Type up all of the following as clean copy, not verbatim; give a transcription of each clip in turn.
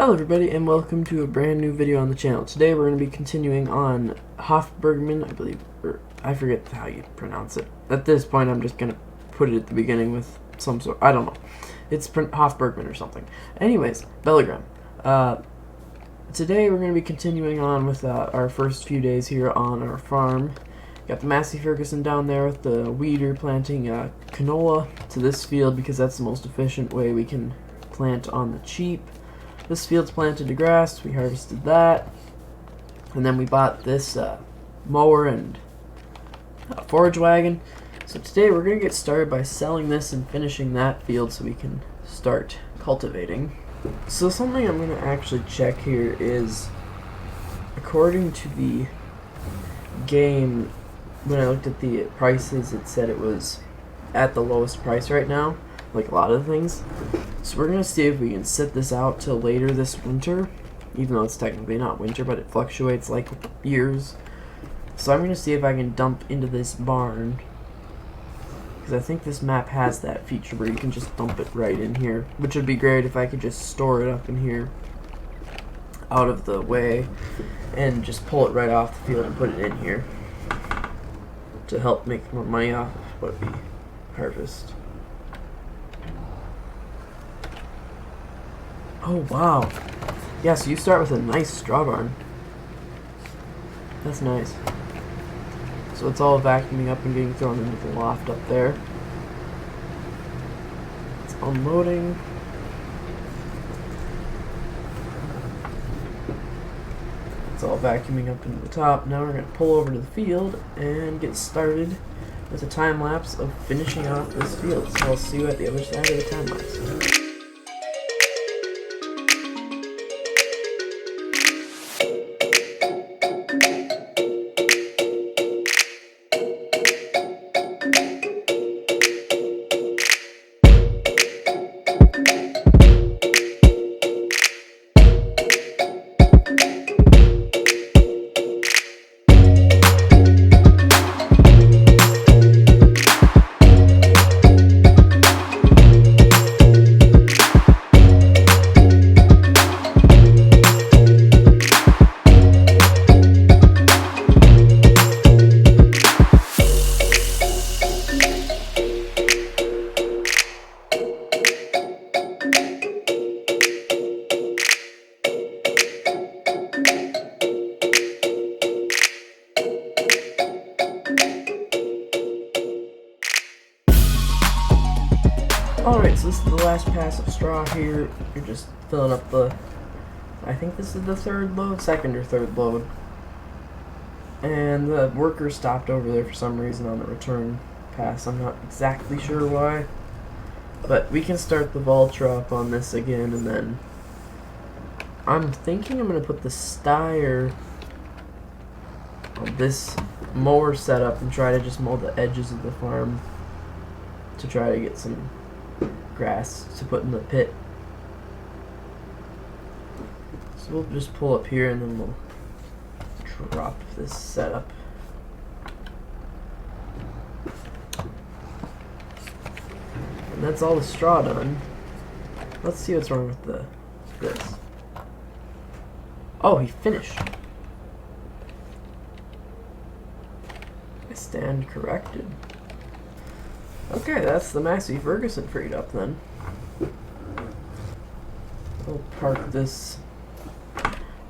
Hello everybody and welcome to a brand new video on the channel. Today we're going to be continuing on Haut Beyleron, I believe, or I forget how you pronounce it. At this point I'm just going to put it at the beginning with some sort, I don't know. It's Haut Beyleron or something. Anyways, Beyleron. Today we're going to be continuing on with our first few days here on our farm. Got the Massey Ferguson down there with the weeder planting canola to this field because that's the most efficient way we can plant on the cheap. This field's planted to grass, we harvested that, and then we bought this mower and forage wagon. So today we're going to get started by selling this and finishing that field so we can start cultivating. So something I'm going to actually check here is, according to the game, when I looked at the prices, it said it was at the lowest price right now, like a lot of things. So we're going to see if we can sit this out till later this winter, even though it's technically not winter, but it fluctuates like years. So I'm going to see if I can dump into this barn, because I think this map has that feature where you can just dump it right in here, which would be great if I could just store it up in here out of the way and just pull it right off the field and put it in here to help make more money off of what we harvest. Oh wow. Yeah, so you start with a nice straw barn. That's nice. So it's all vacuuming up and getting thrown into the loft up there. It's unloading. It's all vacuuming up into the top. Now we're going to pull over to the field and get started with a time lapse of finishing off this field. So I'll see you at the other side of the time lapse. Alright, so this is the last pass of straw here. You're just filling up the, I think this is the third load, second or third load. And the worker stopped over there for some reason on the return pass. I'm not exactly sure why. But we can start the Valtra up on this again, and then I'm thinking I'm going to put the Steyr on this mower setup and try to just mow the edges of the farm to try to get some grass to put in the pit. So we'll just pull up here and then we'll drop this setup. And that's all the straw done. Let's see what's wrong with this. Oh, he finished. I stand corrected. Okay, that's the Massey Ferguson freed up then. We'll park this.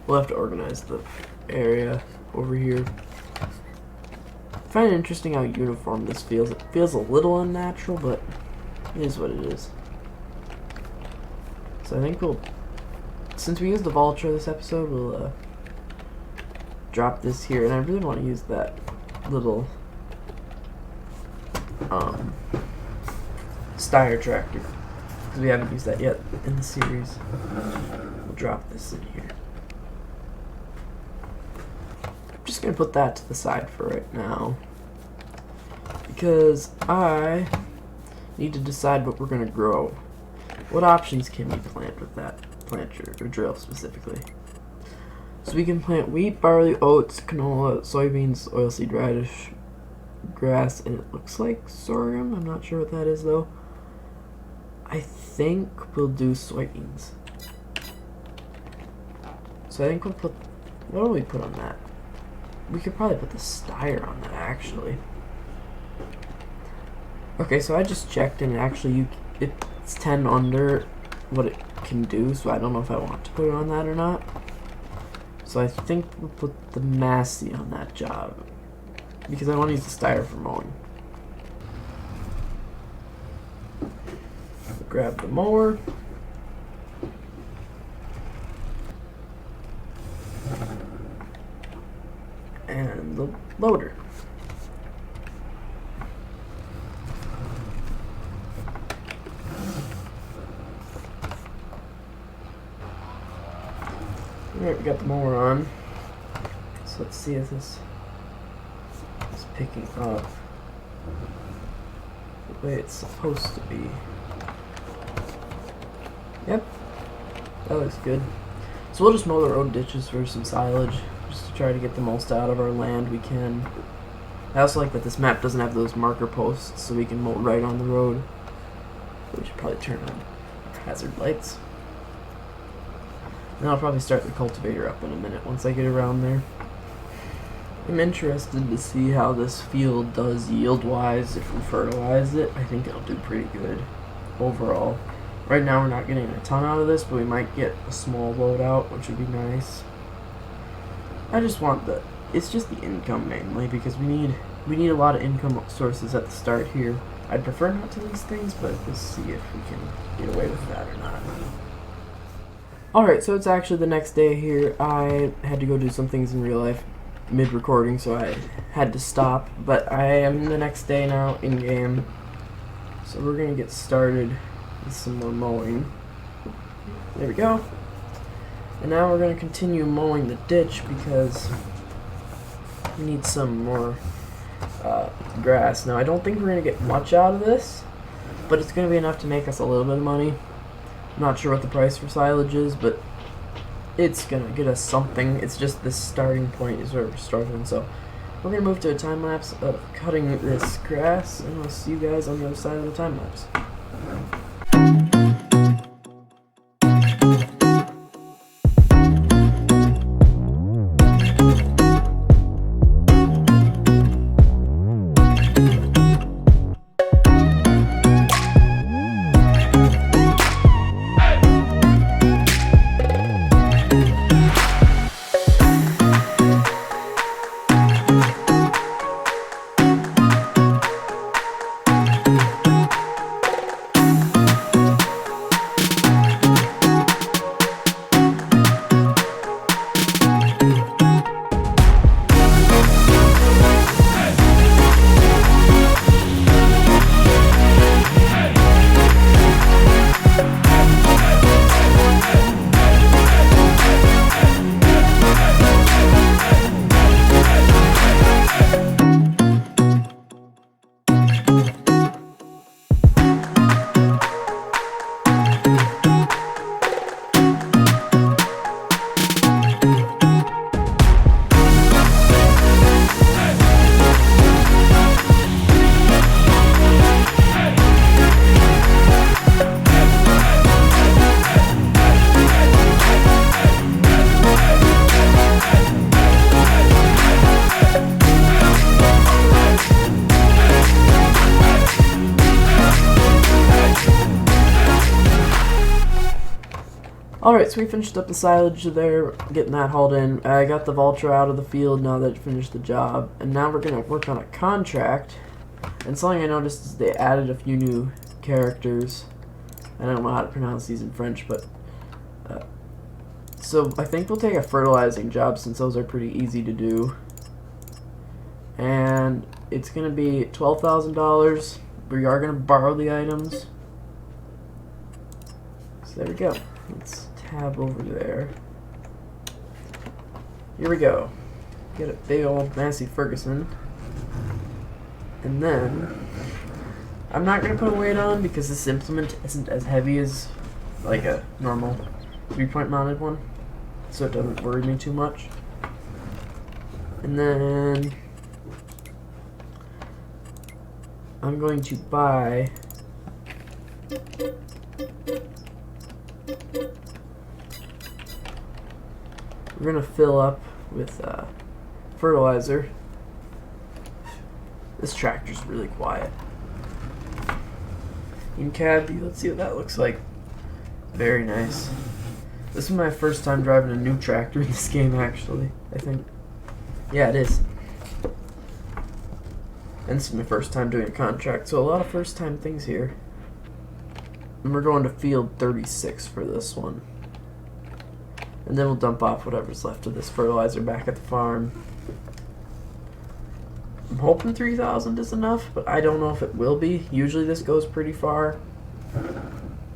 We'll have to organize the area over here. I find it interesting how uniform this feels. It feels a little unnatural, but it is what it is. So I think we'll, since we used the Valtra this episode, we'll drop this here. And I really want to use that little Steyr tractor, because we haven't used that yet in the series. We'll drop this in here. I'm just going to put that to the side for right now, because I need to decide what we're going to grow. What options can we plant with that planter, or drill specifically? So we can plant wheat, barley, oats, canola, soybeans, oilseed radish, grass, and it looks like sorghum. I'm not sure what that is though. I think we'll do soybeans. So I think we'll put, what do we put on that? We could probably put the styre on that, actually. Okay, so I just checked, and actually it's 10 under what it can do, so I don't know if I want to put it on that or not. So I think we'll put the Massey on that job, because I want to use the styre for mowing. Grab the mower. And the loader. Alright, we got the mower on. So let's see if this is picking up the way it's supposed to be. Yep, that looks good. So we'll just mow the road ditches for some silage, just to try to get the most out of our land we can. I also like that this map doesn't have those marker posts, so we can mow right on the road. We should probably turn on hazard lights. And I'll probably start the cultivator up in a minute once I get around there. I'm interested to see how this field does yield-wise if we fertilize it. I think it'll do pretty good overall. Right now we're not getting a ton out of this, but we might get a small load out, which would be nice. I just want it's just the income mainly, because we need a lot of income sources at the start here. I'd prefer not to lease things, but we'll see if we can get away with that or not. Alright, so it's actually the next day here. I had to go do some things in real life mid-recording, so I had to stop. But I am the next day now in-game. So we're going to get started with some more mowing. There we go. And now we're going to continue mowing the ditch because we need some more grass. Now, I don't think we're going to get much out of this, but it's going to be enough to make us a little bit of money. Not sure what the price for silage is, but it's gonna get us something. It's just this starting point is where we're struggling. So we're gonna move to a time lapse of cutting this grass, and I'll see you guys on the other side of the time lapse. Alright, so we finished up the silage there, getting that hauled in. I got the vulture out of the field now that it finished the job. And now we're going to work on a contract. And something I noticed is they added a few new characters. I don't know how to pronounce these in French, but... so I think we'll take a fertilizing job since those are pretty easy to do. And it's going to be $12,000. We are going to borrow the items. So there we go. Let's tab over there. Here we go. Get a big old Massey Ferguson. And then I'm not going to put a weight on because this implement isn't as heavy as like a normal 3-point mounted one. So it doesn't worry me too much. And then I'm going to buy We're going to fill up with fertilizer. This tractor's really quiet. In cab view, let's see what that looks like. Very nice. This is my first time driving a new tractor in this game, actually, I think. Yeah, it is. And this is my first time doing a contract, so a lot of first time things here. And we're going to field 36 for this one. And then we'll dump off whatever's left of this fertilizer back at the farm. I'm hoping 3,000 is enough, but I don't know if it will be. Usually this goes pretty far.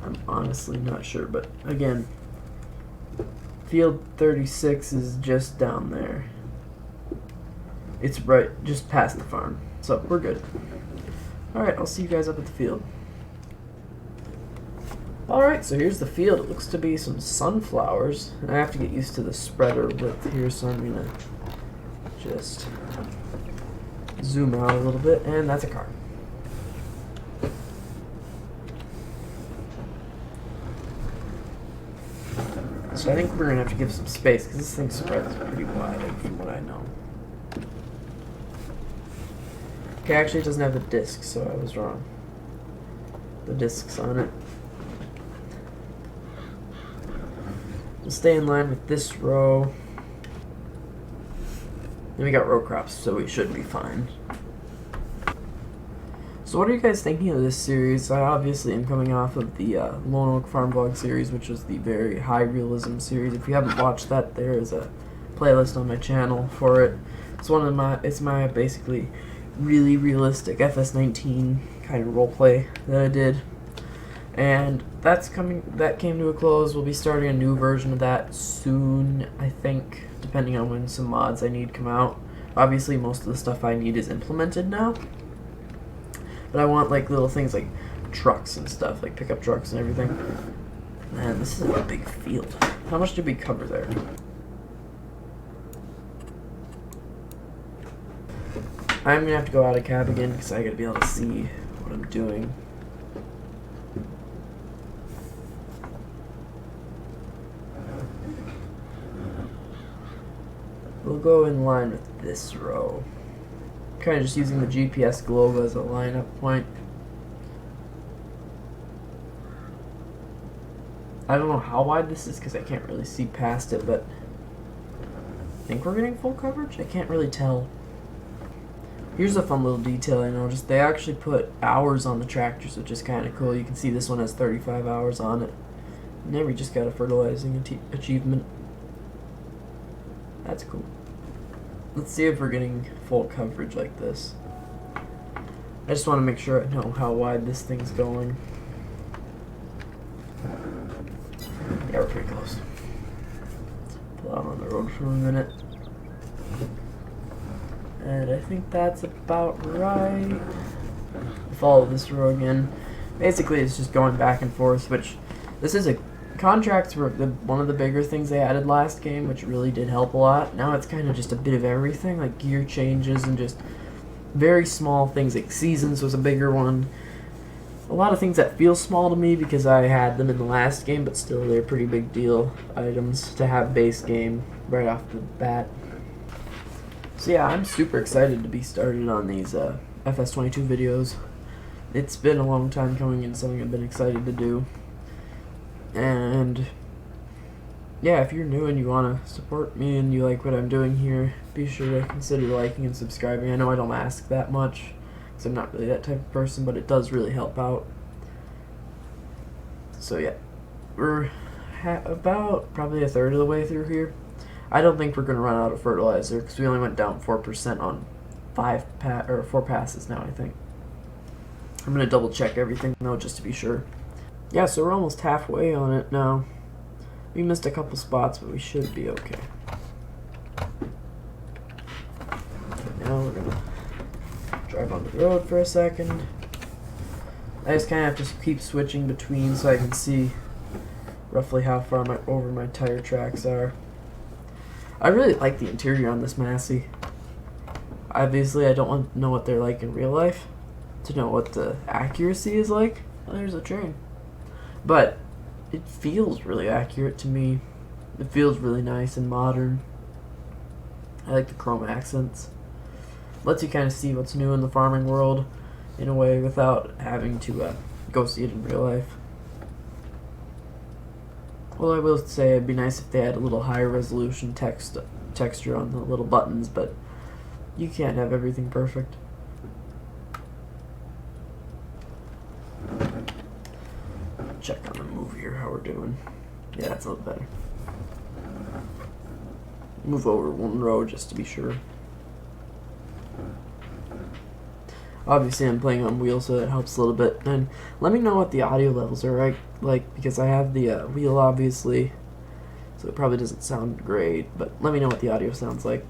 I'm honestly not sure, but again, field 36 is just down there. It's right just past the farm, so we're good. Alright, I'll see you guys up at the field. Alright, so here's the field. It looks to be some sunflowers. And I have to get used to the spreader width here, so I'm going to just zoom out a little bit, and that's a car. So I think we're going to have to give some space, because this thing spreads pretty wide from what I know. Okay, actually it doesn't have the disc, so I was wrong. The disc's on it. We'll stay in line with this row. Then we got row crops, so we should be fine. So what are you guys thinking of this series? I obviously am coming off of the Lone Oak Farm Vlog series, which was the very high realism series. If you haven't watched that, there is a playlist on my channel for it. It's my basically really realistic FS19 kind of roleplay that I did. And that came to a close. We'll be starting a new version of that soon, I think, depending on when some mods I need come out. Obviously, most of the stuff I need is implemented now. But I want like little things like trucks and stuff, like pickup trucks and everything. Man, this is a big field. How much did we cover there? I'm gonna have to go out of cab again because I gotta be able to see what I'm doing. We'll go in line with this row. Kind of just using the GPS globe as a lineup point. I don't know how wide this is because I can't really see past it, but I think we're getting full coverage? I can't really tell. Here's a fun little detail I noticed. They actually put hours on the tractors, which is kind of cool. You can see this one has 35 hours on it. And then we just got a fertilizing achievement. That's cool. Let's see if we're getting full coverage like this. I just want to make sure I know how wide this thing's going. Yeah, we're pretty close. Let's pull out on the road for a minute. And I think that's about right. Follow this row again. Basically, it's just going back and forth, which this is a contracts were one of the bigger things they added last game, which really did help a lot. Now it's kind of just a bit of everything, like gear changes and just very small things, like seasons was a bigger one. A lot of things that feel small to me because I had them in the last game, but still they're pretty big deal items to have base game right off the bat. So yeah, I'm super excited to be started on these FS22 videos. It's been a long time coming and something I've been excited to do. And yeah, if you're new and you want to support me and you like what I'm doing here, be sure to consider liking and subscribing. I know I don't ask that much because I'm not really that type of person, but it does really help out. So yeah, we're about probably a third of the way through here. I don't think we're going to run out of fertilizer because we only went down 4% on 4 passes now, I think. I'm going to double check everything though just to be sure. Yeah, so we're almost halfway on it now. We missed a couple spots, but we should be okay. Now we're gonna drive on the road for a second. I just kind of have to keep switching between so I can see roughly how far over my tire tracks are. I really like the interior on this Massey. Obviously, I don't want to know what they're like in real life to know what the accuracy is like. Oh, there's a train. But it feels really accurate to me. It feels really nice and modern. I like the chrome accents. Lets you kind of see what's new in the farming world in a way without having to go see it in real life. Well, I will say it'd be nice if they had a little higher resolution texture on the little buttons, but you can't have everything perfect. Check on the move here, how we're doing. Yeah, that's a little better. Move over one row just to be sure. Obviously I'm playing on wheel, so that helps a little bit. And let me know what the audio levels are like because I have the wheel obviously, so it probably doesn't sound great, but let me know what the audio sounds like.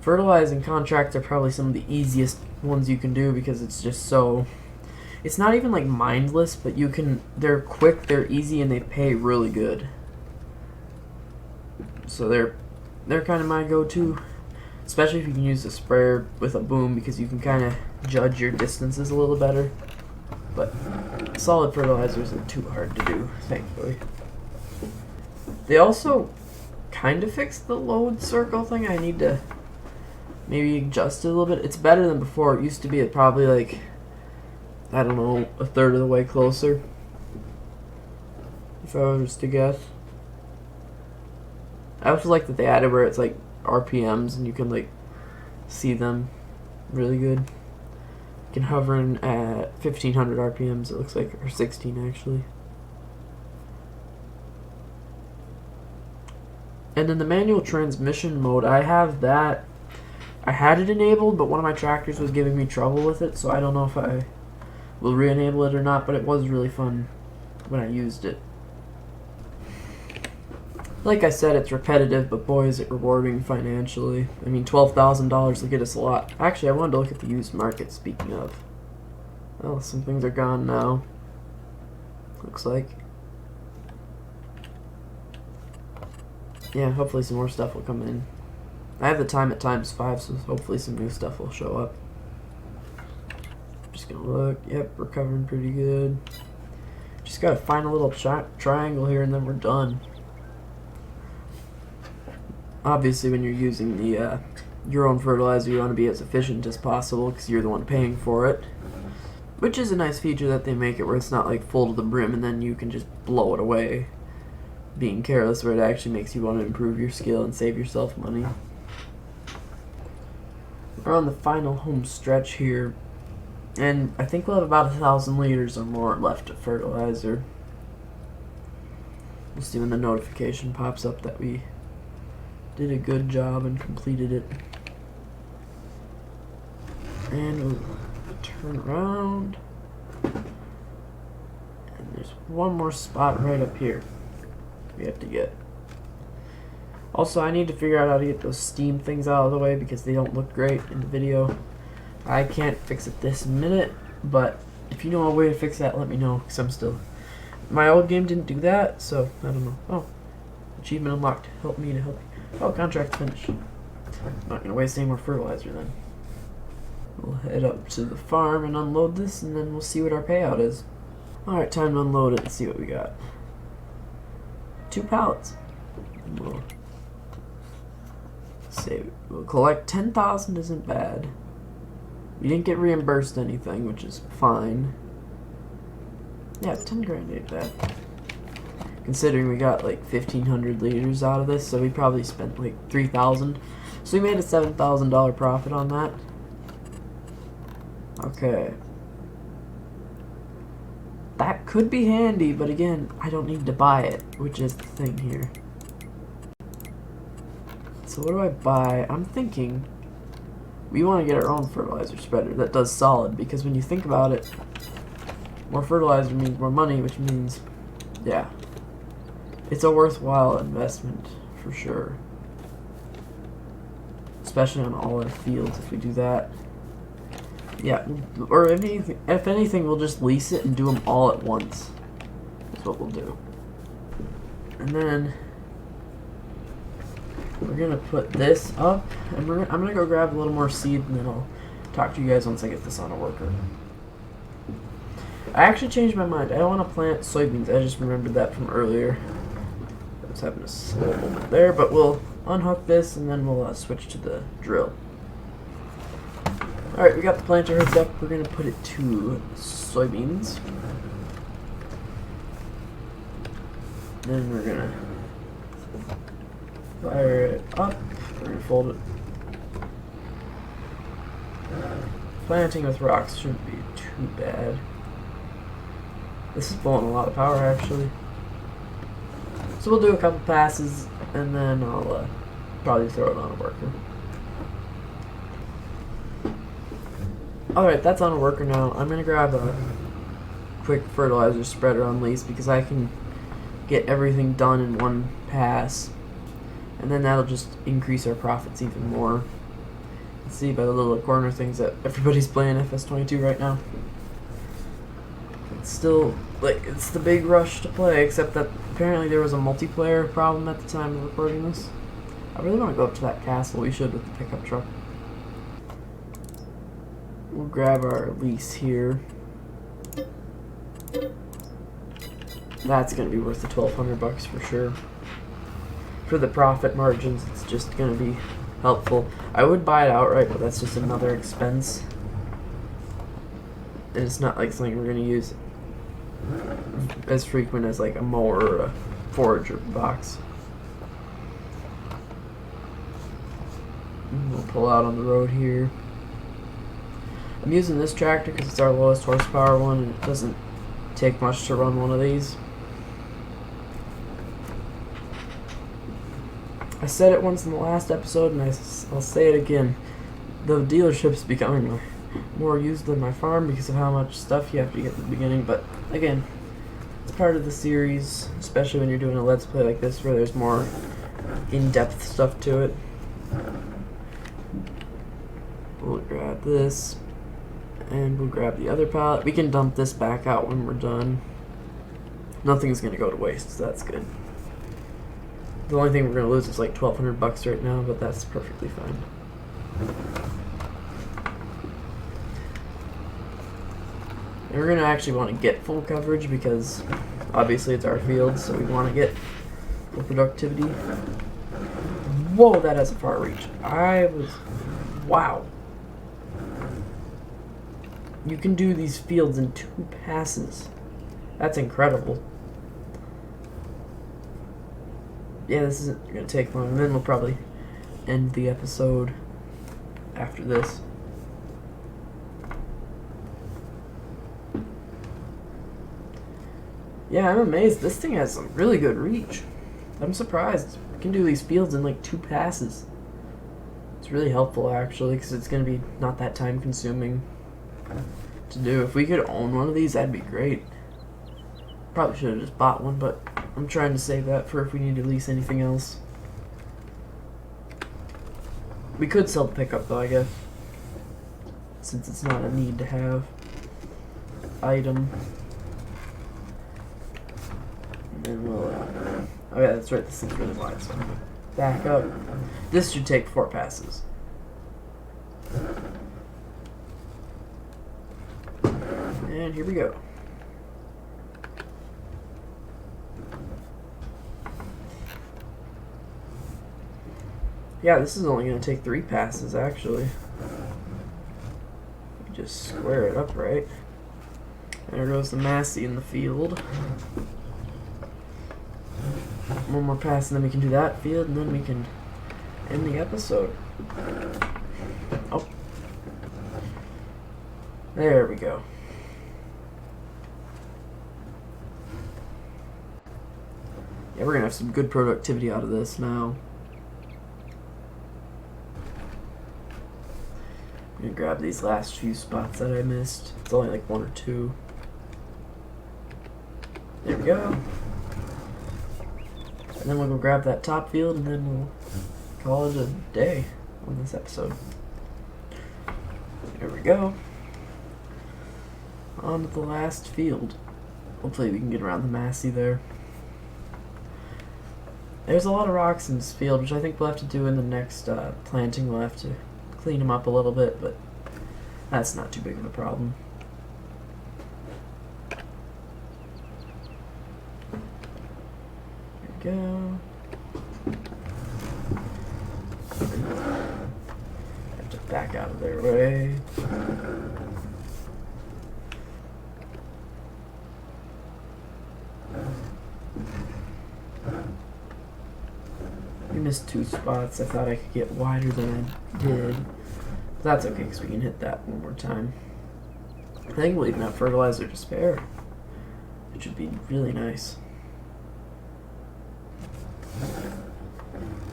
Fertilizing contracts are probably some of the easiest ones you can do because it's just so, it's not even like mindless, but they're quick, they're easy, and they pay really good. So they're kind of my go-to, especially if you can use a sprayer with a boom because you can kind of judge your distances a little better. But solid fertilizers are too hard to do, thankfully. They also kind of fixed the load circle thing. I need to maybe adjust it a little bit. It's better than before. It used to be at probably like, I don't know, a third of the way closer, if I was to guess. I also like that they added where it's like RPMs and you can like see them really good. You can hover in at 1500 RPMs, it looks like, or 16 actually. And then the manual transmission mode, I have that. I had it enabled, but one of my tractors was giving me trouble with it, so I don't know if I will re-enable it or not, but it was really fun when I used it. Like I said, it's repetitive, but boy is it rewarding financially. I mean, $12,000 will get us a lot. Actually, I wanted to look at the used market, speaking of. Well, some things are gone now, looks like. Yeah, hopefully some more stuff will come in. I have the time at ×5, so hopefully some new stuff will show up. Just gonna look. Yep, we're covering pretty good. Just gotta find a little triangle here and then we're done. Obviously, when you're using the your own fertilizer, you want to be as efficient as possible because you're the one paying for it. Which is a nice feature that they make it where it's not like full to the brim and then you can just blow it away being careless, where it actually makes you want to improve your skill and save yourself money. We're on the final home stretch here, and I think we'll have about 1,000 liters or more left of fertilizer. We'll see when the notification pops up that we did a good job and completed it. And we'll turn around. And there's one more spot right up here we have to get. Also, I need to figure out how to get those steam things out of the way because they don't look great in the video. I can't fix it this minute, but if you know a way to fix that, let me know, because I'm still... My old game didn't do that, so I don't know. Oh, achievement unlocked. Help me to help you. Oh, contract's finished. I'm not going to waste any more fertilizer then. We'll head up to the farm and unload this, and then we'll see what our payout is. Alright, time to unload it and see what we got. 2 pallets. And we'll save it. We'll collect 10,000 isn't bad. We didn't get reimbursed anything, which is fine. Yeah, 10 grand ain't bad. Considering we got like 1,500 liters out of this, so we probably spent like 3,000. So we made a $7,000 profit on that. Okay. That could be handy, but again, I don't need to buy it, which is the thing here. So what do I buy? I'm thinking we want to get our own fertilizer spreader that does solid, because when you think about it, more fertilizer means more money, which means, yeah, it's a worthwhile investment for sure. Especially on all our fields if we do that. Yeah, or if anything, we'll just lease it and do them all at once. That's what we'll do. And then we're gonna put this up, and I'm gonna go grab a little more seed, and then I'll talk to you guys once I get this on a worker. I actually changed my mind. I don't want to plant soybeans. I just remembered that from earlier. was having a slow moment there, but we'll unhook this and then we'll switch to the drill. Alright, we got the planter hooked up. We're going to put it to soybeans. Then we're going to fire it up. We're going to fold it. Planting with rocks shouldn't be too bad. This is blowing a lot of power, actually. So we'll do a couple passes, and then I'll probably throw it on a worker. Alright, that's on a worker now. I'm going to grab a quick fertilizer spreader on lease because I can get everything done in one pass. And then that'll just increase our profits even more. Let's see by the little corner things that everybody's playing FS22 right now. It's still, like, it's the big rush to play, except that apparently there was a multiplayer problem at the time of recording this. I really want to go up to that castle. We should with the pickup truck. We'll grab our lease here. That's going to be worth the 1,200 bucks for sure. For the profit margins, it's just going to be helpful. I would buy it outright, but that's just another expense. And it's not like something we're going to use as frequent as like a mower or a forager box. And we'll pull out on the road here. I'm using this tractor because it's our lowest horsepower one and it doesn't take much to run one of these. I said it once in the last episode and I'll say it again. The dealership's becoming more used than my farm because of how much stuff you have to get at the beginning, but again, it's part of the series, especially when you're doing a Let's Play like this where there's more in-depth stuff to it. We'll grab this. And we'll grab the other pallet. We can dump this back out when we're done. Nothing's going to go to waste, so that's good. The only thing we're going to lose is like 1,200 bucks right now, but that's perfectly fine. And we're going to actually want to get full coverage because obviously it's our field, so we want to get full productivity. Whoa, that has a far reach. Wow. You can do these fields in 2 passes. That's incredible. Yeah, this isn't going to take long, and then we'll probably end the episode after this. Yeah, I'm amazed. This thing has some really good reach. I'm surprised. We can do these fields in like 2 passes. It's really helpful, actually, because it's going to be not that time consuming to do. If we could own one of these, that'd be great. Probably should have just bought one, but I'm trying to save that for if we need to lease anything else. We could sell the pickup though, I guess, since it's not a need to have item. And then we'll oh yeah, that's right, this thing's really wide, so I'm gonna back up. This should take 4 passes. And here we go. Yeah, this is only going to take 3 passes, actually. Just square it up right. There goes the Massey in the field. One more pass and then we can do that field and then we can end the episode. Oh. There we go. Yeah, we're going to have some good productivity out of this now. I'm going to grab these last few spots that I missed. It's only like 1 or 2. There we go. And then we'll go grab that top field and then we'll call it a day on this episode. There we go. On to the last field. Hopefully we can get around the Massey there. There's a lot of rocks in this field, which I think we'll have to do in the next planting. We'll have to clean them up a little bit, but that's not too big of a problem. There we go. Have to back out of their way. We missed 2 spots. I thought I could get wider than I did. But that's okay, because we can hit that one more time. I think we'll even have fertilizer to spare, which would be really nice.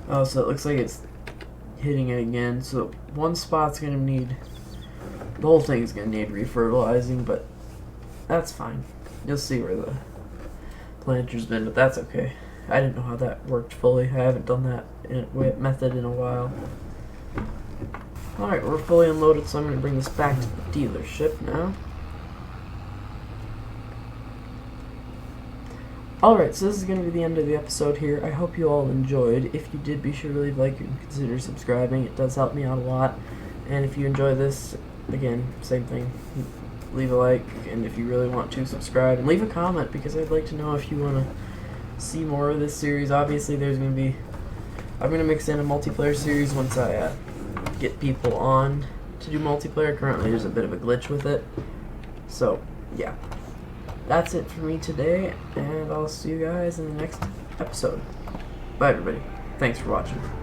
Oh, so it looks like it's hitting it again. So one spot's going to need, the whole thing's going to need refertilizing, but that's fine. You'll see where the planter's been, but that's okay. I didn't know how that worked fully. I haven't done that method in a while. Alright, we're fully unloaded, so I'm going to bring this back to the dealership now. Alright, so this is going to be the end of the episode here. I hope you all enjoyed. If you did, be sure to leave a like and consider subscribing. It does help me out a lot. And if you enjoy this, again, same thing. Leave a like, and if you really want to, subscribe. And leave a comment, because I'd like to know if you want to see more of this series. Obviously, there's going to be... I'm going to mix in a multiplayer series once I get people on to do multiplayer. Currently, there's a bit of a glitch with it. So, yeah. That's it for me today, and I'll see you guys in the next episode. Bye, everybody. Thanks for watching.